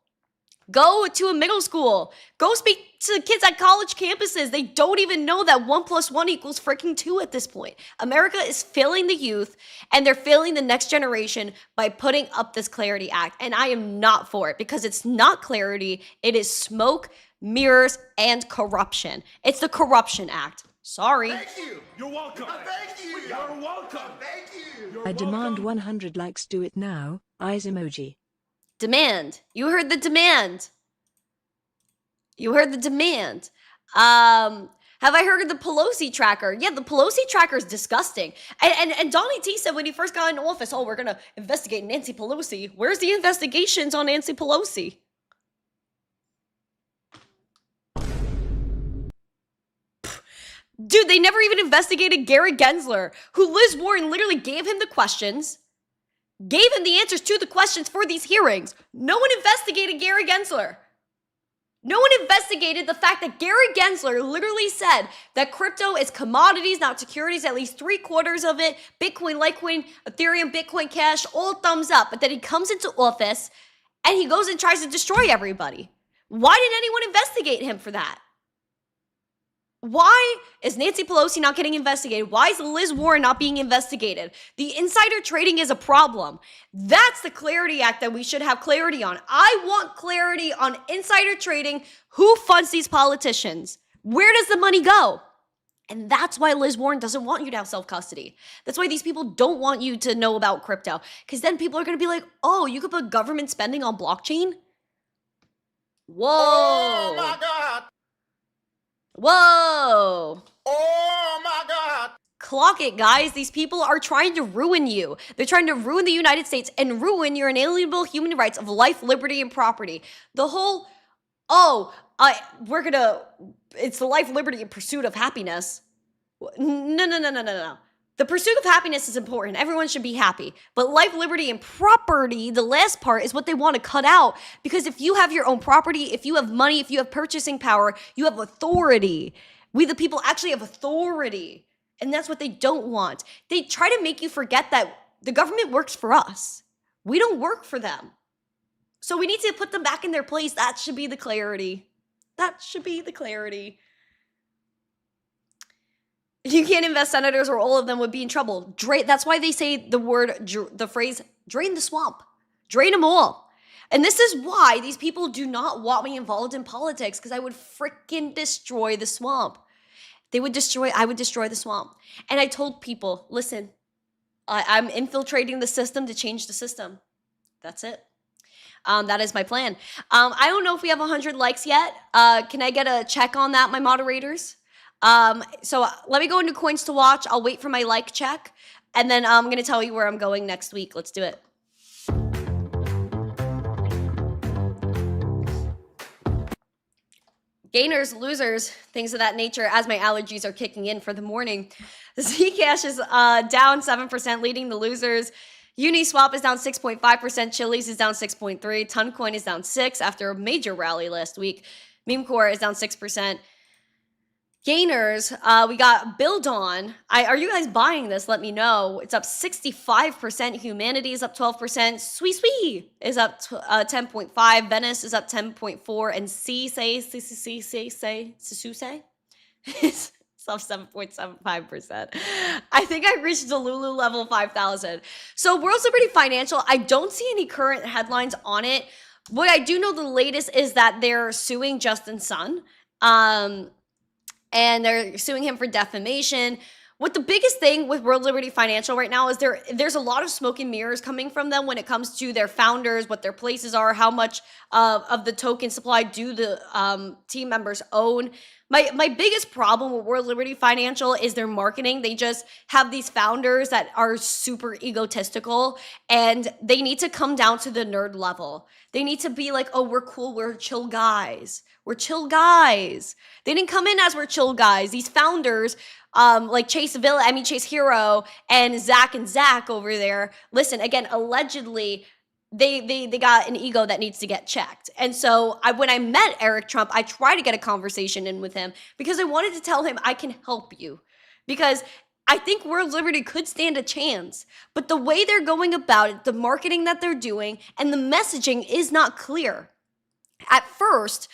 Go to a middle school. Go speak to kids at college campuses. They don't even know that 1 + 1 = freaking 2 at this point. America is failing the youth, and they're failing the next generation by putting up this Clarity Act. And I am not for it, because it's not clarity. It is smoke, mirrors, and corruption. It's the Corruption Act. Sorry. Thank you. You're welcome. Thank you. You're welcome. Thank you. I demand 100 likes. Do it now. Eyes emoji. Demand. You heard the demand. You heard the demand. Have I heard of the Pelosi tracker? Yeah, the Pelosi tracker is disgusting. And Donnie T said when he first got into office, oh, we're going to investigate Nancy Pelosi. Where's the investigations on Nancy Pelosi? Dude, they never even investigated Gary Gensler, who Liz Warren literally gave him the questions, gave him the answers to the questions for these hearings. No one investigated Gary Gensler. No one investigated the fact that Gary Gensler literally said that crypto is commodities, not securities, at least 3/4 of it. Bitcoin, Litecoin, Ethereum, Bitcoin Cash, all thumbs up. But then he comes into office and he goes and tries to destroy everybody. Why didn't anyone investigate him for that? Why is Nancy Pelosi not getting investigated? Why is Liz Warren not being investigated? The insider trading is a problem. That's the Clarity Act that we should have clarity on. I want clarity on insider trading. Who funds these politicians? Where does the money go? And that's why Liz Warren doesn't want you to have self-custody. That's why these people don't want you to know about crypto. Because then people are going to be like, oh, you could put government spending on blockchain? Whoa. Oh my God. Whoa. Oh my God. Clock it, guys. These people are trying to ruin you. They're trying to ruin the United States and ruin your inalienable human rights of life, liberty, and property. The whole, it's the life, liberty, and pursuit of happiness. No. The pursuit of happiness is important. Everyone should be happy. But life, liberty, and property, the last part, is what they want to cut out. Because if you have your own property, if you have money, if you have purchasing power, you have authority. We, the people, actually have authority. And that's what they don't want. They try to make you forget that the government works for us. We don't work for them. So we need to put them back in their place. That should be the clarity. That should be the clarity. You can't invest senators or all of them would be in trouble. That's why they say the phrase, drain the swamp. Drain them all. And this is why these people do not want me involved in politics, because I would freaking destroy the swamp. I would destroy the swamp. And I told people, listen, I'm infiltrating the system to change the system. That's it. That is my plan. I don't know if we have 100 likes yet. Can I get a check on that, my moderators? So let me go into coins to watch. I'll wait for my like check, and then I'm going to tell you where I'm going next week. Let's do it. Gainers, losers, things of that nature as my allergies are kicking in for the morning. The Zcash is down 7%, leading the losers. Uniswap is down 6.5%. Chiliz is down 6.3%. Toncoin is down 6% after a major rally last week. Memecore is down 6%. Gainers, we got Build On. Are you guys buying this? Let me know. It's up 65%. Humanity is up 12%. Sui is up 10.5%. Venice is up 10.4%. And Sisuse is up 7.75%. I think I reached the Lulu level 5,000. So World's Liberty Financial, I don't see any current headlines on it. What I do know the latest is that they're suing Justin Sun. And they're suing him for defamation. What the biggest thing with World Liberty Financial right now is there's a lot of smoke and mirrors coming from them when it comes to their founders, what their places are, how much of the token supply do the team members own. My biggest problem with World Liberty Financial is their marketing. They just have these founders that are super egotistical, and they need to come down to the nerd level. They need to be like, oh, we're cool, we're chill guys. We're chill guys. They didn't come in as we're chill guys. These founders, like Chase Hero and Zach over there. Listen, again, allegedly, they got an ego that needs to get checked. And so when I met Eric Trump, I tried to get a conversation in with him because I wanted to tell him I can help you. Because I think World Liberty could stand a chance. But the way they're going about it, the marketing that they're doing, and the messaging is not clear. At first,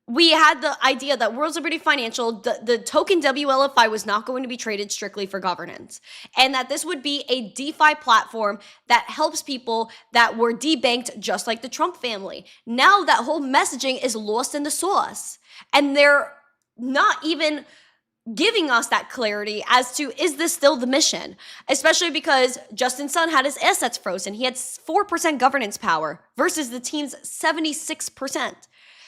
we had the idea that World Liberty Financial, the token WLFI was not going to be traded strictly for governance. And that this would be a DeFi platform that helps people that were debanked just like the Trump family. Now that whole messaging is lost in the sauce. And they're not even giving us that clarity as to, is this still the mission? Especially because Justin Sun had his assets frozen. He had 4% governance power versus the team's 76%.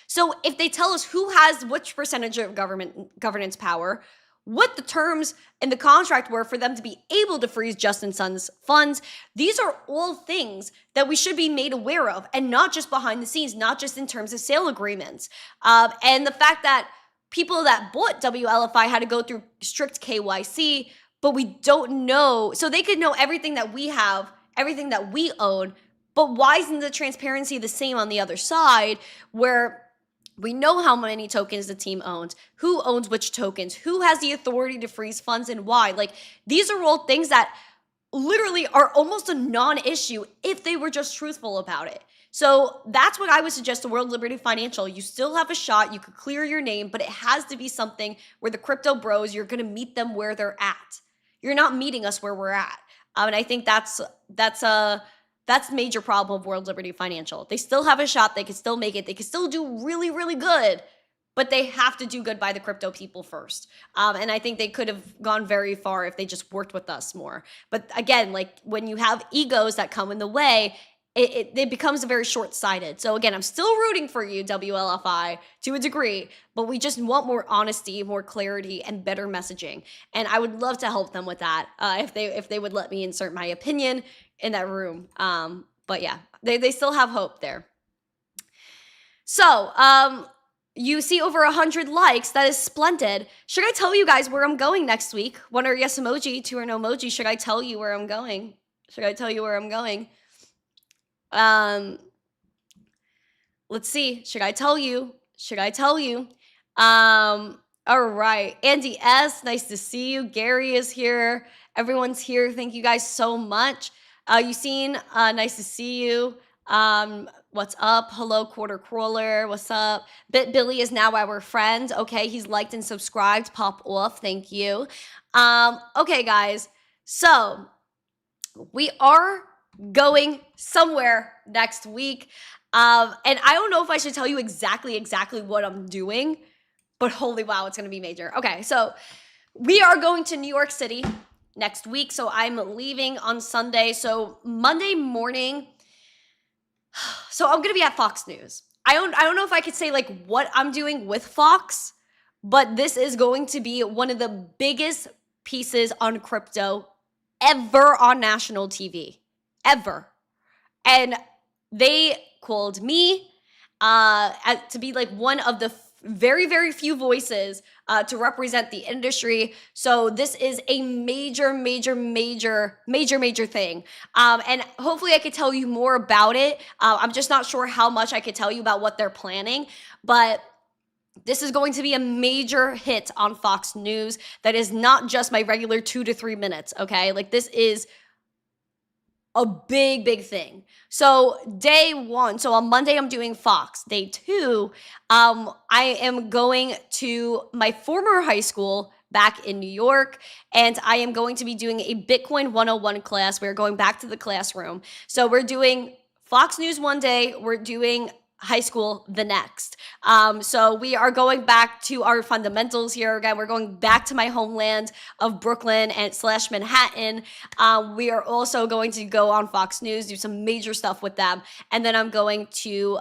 So if they tell us who has which percentage of governance power, what the terms in the contract were for them to be able to freeze Justin Sun's funds, these are all things that we should be made aware of, and not just behind the scenes, not just in terms of sale agreements. And the fact that people that bought WLFI had to go through strict KYC, but we don't know. So they could know everything that we have, everything that we own, but why isn't the transparency the same on the other side, where we know how many tokens the team owns, who owns which tokens, who has the authority to freeze funds, and why? Like, these are all things that literally are almost a non-issue if they were just truthful about it. So that's what I would suggest to World Liberty Financial. You still have a shot. You could clear your name, but it has to be something where the crypto bros, you're going to meet them where they're at. You're not meeting us where we're at. And I think that's a major problem of World Liberty Financial. They still have a shot. They can still make it. They can still do really, really good, but they have to do good by the crypto people first. And I think they could have gone very far if they just worked with us more. But again, like, when you have egos that come in the way, it becomes very short-sighted. So again, I'm still rooting for you, WLFI, to a degree, but we just want more honesty, more clarity, and better messaging. And I would love to help them with that if they would let me insert my opinion in that room. But yeah, they still have hope there. So, you see over 100 likes. That is splendid. Should I tell you guys where I'm going next week? One or yes emoji, two or no emoji. Should I tell you where I'm going? Should I tell you where I'm going? Let's see. Should I tell you? Should I tell you? All right. Andy S, nice to see you. Gary is here. Everyone's here. Thank you guys so much. Yusine, nice to see you. What's up? Hello, Quarter Crawler. What's up? Bit Billy is now our friend. Okay, he's liked and subscribed. Pop off. Thank you. Okay, guys. So we are going somewhere next week. And I don't know if I should tell you exactly what I'm doing, but holy wow, it's going to be major. Okay, so we are going to New York City next week. So I'm leaving on Sunday. So Monday morning, so I'm going to be at Fox News. I don't know if I could say like what I'm doing with Fox, but this is going to be one of the biggest pieces on crypto ever on national TV. Ever. And they called me to be like one of the very, very few voices to represent the industry. So this is a major thing. And hopefully I could tell you more about it. I'm just not sure how much I could tell you about what they're planning, but this is going to be a major hit on Fox News that is not just my regular 2 to 3 minutes, okay? Like this is a big thing. So day one, so on Monday I'm doing Fox. Day two, I am going to my former high school back in New York, and I am going to be doing a Bitcoin 101 class. We're going back to the classroom. So we're doing Fox News one day, we're doing high school the next. So we are going back to our fundamentals here again. We're going back to my homeland of Brooklyn and / Manhattan. We are also going to go on Fox News, do some major stuff with them. And then I'm going to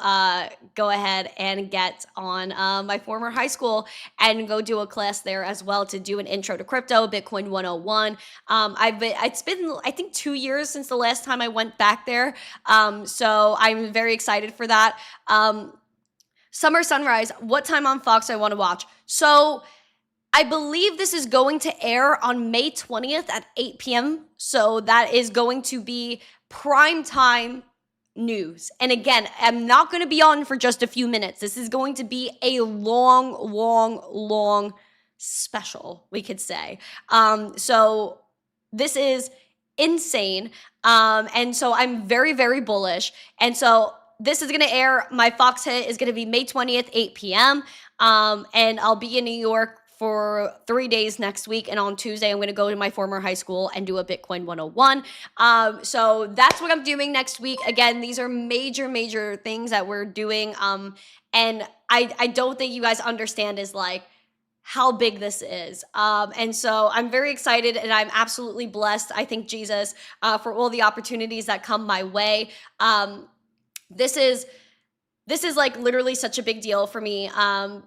go ahead and get on my former high school and go do a class there as well to do an intro to crypto, Bitcoin 101. It's been, I think, 2 years since the last time I went back there. So I'm very excited for that. Summer Sunrise, what time on Fox I want to watch? So I believe this is going to air on May 20th at 8 p.m. So that is going to be prime time news. And again, I'm not going to be on for just a few minutes. This is going to be a long special, we could say. So this is insane. And so I'm very bullish. And so this is going to air, my Fox hit is going to be May 20th, 8 p.m. And I'll be in New York for 3 days next week. And on Tuesday, I'm going to go to my former high school and do a Bitcoin 101. So that's what I'm doing next week. Again, these are major things that we're doing. And I don't think you guys understand is like how big this is. And so I'm very excited and I'm absolutely blessed. I thank Jesus for all the opportunities that come my way. This is like literally such a big deal for me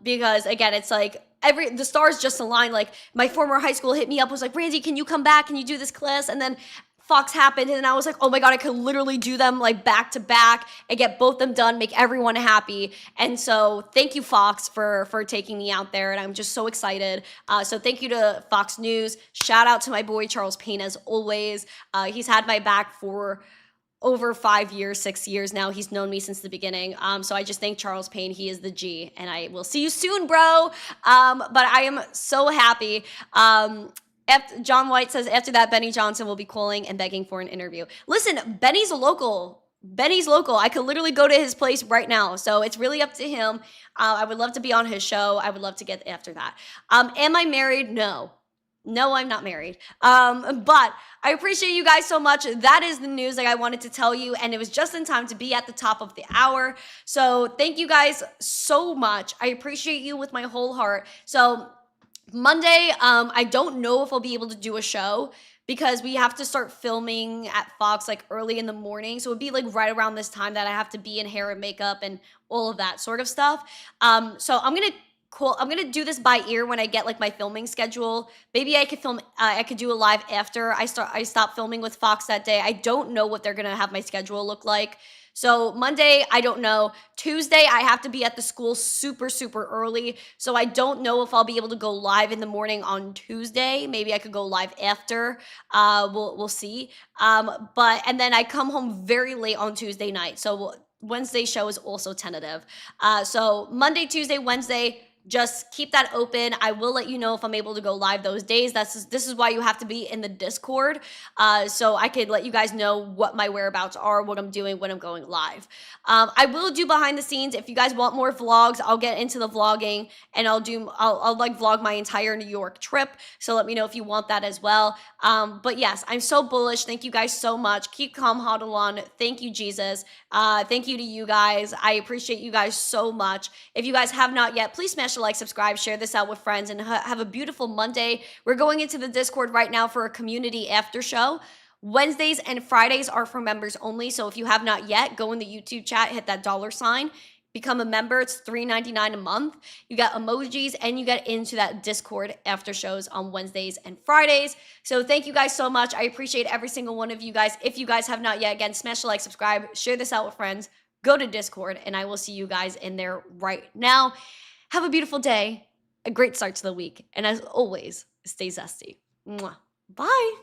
because again, it's like the stars just aligned. Like my former high school hit me up, was like, Randy, can you come back? Can you do this class? And then Fox happened and I was like, oh my God, I could literally do them like back to back and get both them done, make everyone happy. And so thank you, Fox, for taking me out there. And I'm just so excited. So thank you to Fox News. Shout out to my boy, Charles Payne, as always. He's had my back for over 5 years, 6 years now. He's known me since the beginning. So I just thank Charles Payne. He is the G. And I will see you soon, bro. But I am so happy. John White says, after that, Benny Johnson will be calling and begging for an interview. Listen, Benny's local. I could literally go to his place right now. So it's really up to him. I would love to be on his show. I would love to get after that. Am I married? No, I'm not married. But I appreciate you guys so much. That is the news that I wanted to tell you. And it was just in time to be at the top of the hour. So thank you guys so much. I appreciate you with my whole heart. So Monday, I don't know if I'll be able to do a show because we have to start filming at Fox like early in the morning. So it'd be like right around this time that I have to be in hair and makeup and all of that sort of stuff. So I'm gonna do this by ear when I get like my filming schedule. Maybe I could film. I could do a live after I stop filming with Fox that day. I don't know what they're gonna have my schedule look like. So Monday, I don't know. Tuesday, I have to be at the school super, super early. So I don't know if I'll be able to go live in the morning on Tuesday. Maybe I could go live after. We'll see. And then I come home very late on Tuesday night. So Wednesday show is also tentative. So Monday, Tuesday, Wednesday, just keep that open. I will let you know if I'm able to go live those days. This is why you have to be in the Discord, so I could let you guys know what my whereabouts are, what I'm doing when I'm going live. I will do behind the scenes. If you guys want more vlogs, I'll get into the vlogging and I'll like vlog my entire New York trip. So let me know if you want that as well. But yes, I'm so bullish. Thank you guys so much. Keep calm, hodl on. Thank you, Jesus. Thank you to you guys. I appreciate you guys so much. If you guys have not yet, please smash a like, subscribe, share this out with friends, and have a beautiful Monday. We're going into the Discord right now for a community after show. Wednesdays and Fridays are for members only. So if you have not yet, go in the YouTube chat, hit that $, become a member. It's $3.99 a month. You got emojis and you get into that Discord after shows on Wednesdays and Fridays. So thank you guys so much. I appreciate every single one of you guys. If you guys have not yet, again, smash a like, subscribe, share this out with friends, go to Discord, and I will see you guys in there right now. Have a beautiful day, a great start to the week, and as always, stay zesty. Mwah. Bye.